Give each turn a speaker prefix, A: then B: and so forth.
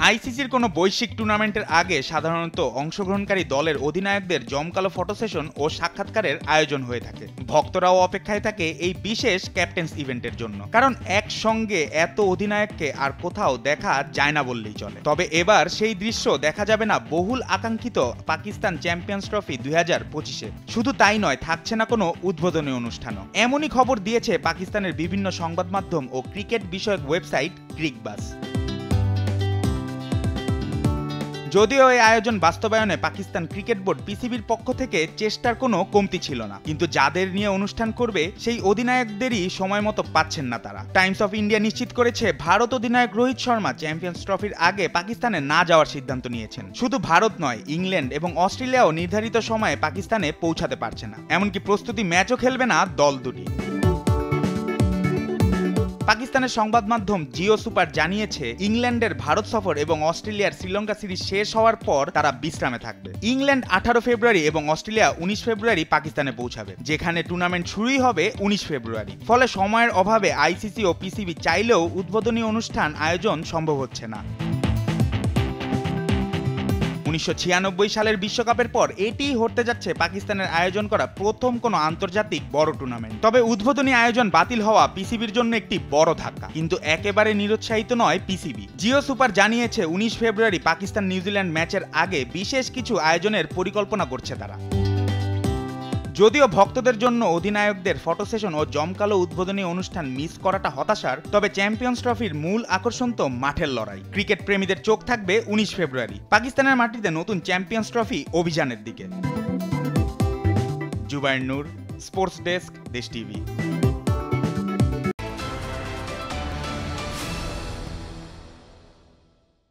A: আইসিসির কোনো বৈশ্বিক টুর্নামেন্টের আগে সাধারণত অংশগ্রহণকারী দলের অধিনায়কদের জমকালো ফটো সেশন ও সাক্ষাৎকারের আয়োজন হয়ে থাকে। ভক্তরাও অপেক্ষায় থাকে এই বিশেষ ক্যাপ্টেন্স ইভেন্টের জন্য, কারণ একসঙ্গে এত অধিনায়ককে আর কোথাও দেখা যায় না বললেই চলে। তবে এবার সেই দৃশ্য দেখা যাবে না বহুল আকাঙ্ক্ষিত পাকিস্তান চ্যাম্পিয়ন্স ট্রফি 2025-এ। শুধু তাই নয়, থাকছে না কোনো উদ্বোধনী অনুষ্ঠানও। এমনই খবর দিয়েছে পাকিস্তানের বিভিন্ন সংবাদ মাধ্যম ও ক্রিকেট বিষয়ক ওয়েবসাইট ক্রিকবাজ। যদিও এই আয়োজন বাস্তবায়নে পাকিস্তান ক্রিকেট বোর্ড পিসিবির পক্ষ থেকে চেষ্টার কোনো কমতি ছিল না, কিন্তু যাদের নিয়ে অনুষ্ঠান করবে সেই অধিনায়কদেরই সময় মতো পাচ্ছেন না তারা। টাইমস অফ ইন্ডিয়া নিশ্চিত করেছে ভারত অধিনায়ক রোহিত শর্মা চ্যাম্পিয়ন্স ট্রফির আগে পাকিস্তানে না যাওয়ার সিদ্ধান্ত নিয়েছেন। শুধু ভারত নয়, ইংল্যান্ড এবং অস্ট্রেলিয়াও নির্ধারিত সময়ে পাকিস্তানে পৌঁছাতে পারছে না, এমনকি প্রস্তুতি ম্যাচও খেলবে না দল দুটি। পাকিস্তানের সংবাদ মাধ্যম জিও সুপার জানিয়েছে ইংল্যান্ডের ভারত সফর এবং অস্ট্রেলিয়ার শ্রীলঙ্কা সিরিজ শেষ হওয়ার পর তারা বিশ্রামে থাকবে। ইংল্যান্ড 18 ফেব্রুয়ারি এবং অস্ট্রেলিয়া 19 ফেব্রুয়ারি পাকিস্তানে পৌঁছাবে, যেখানে টুর্নামেন্ট শুরুই হবে 19 ফেব্রুয়ারি। ফলে সময়ের অভাবে আইসিসি ও পিসিবি চাইলেও উদ্বোধনী অনুষ্ঠান আয়োজন সম্ভব হচ্ছে না। 1996 সালের বিশ্বকাপের পর এটিই হতে যাচ্ছে পাকিস্তানের আয়োজন করা প্রথম কোনো আন্তর্জাতিক বড় টুর্নামেন্ট। তবে উদ্বোধনী আয়োজন বাতিল হওয়া পিসিবির জন্য একটি বড় ধাক্কা, কিন্তু একেবারে নিরুৎসাহিত নয় পিসিবি। জিও সুপার জানিয়েছে 19 ফেব্রুয়ারি পাকিস্তান নিউজিল্যান্ড ম্যাচের আগে বিশেষ কিছু আয়োজনের পরিকল্পনা করছে তারা। যদিও ভক্তদের জন্য অধিনায়কদের ফটো সেশন ও জমকালো উদ্বোধনী অনুষ্ঠান মিস করাটা হতাশার, তবে চ্যাম্পিয়ন্স ট্রফির মূল আকর্ষণ তো মাঠের লড়াই। ক্রিকেট প্রেমীদের চোখ থাকবে 19 ফেব্রুয়ারি পাকিস্তানের মাটিতে নতুন চ্যাম্পিয়ন্স ট্রফি অভিযানের দিকে। জুবায়ের নূর, স্পোর্টস ডেস্ক, দেশ টিভি।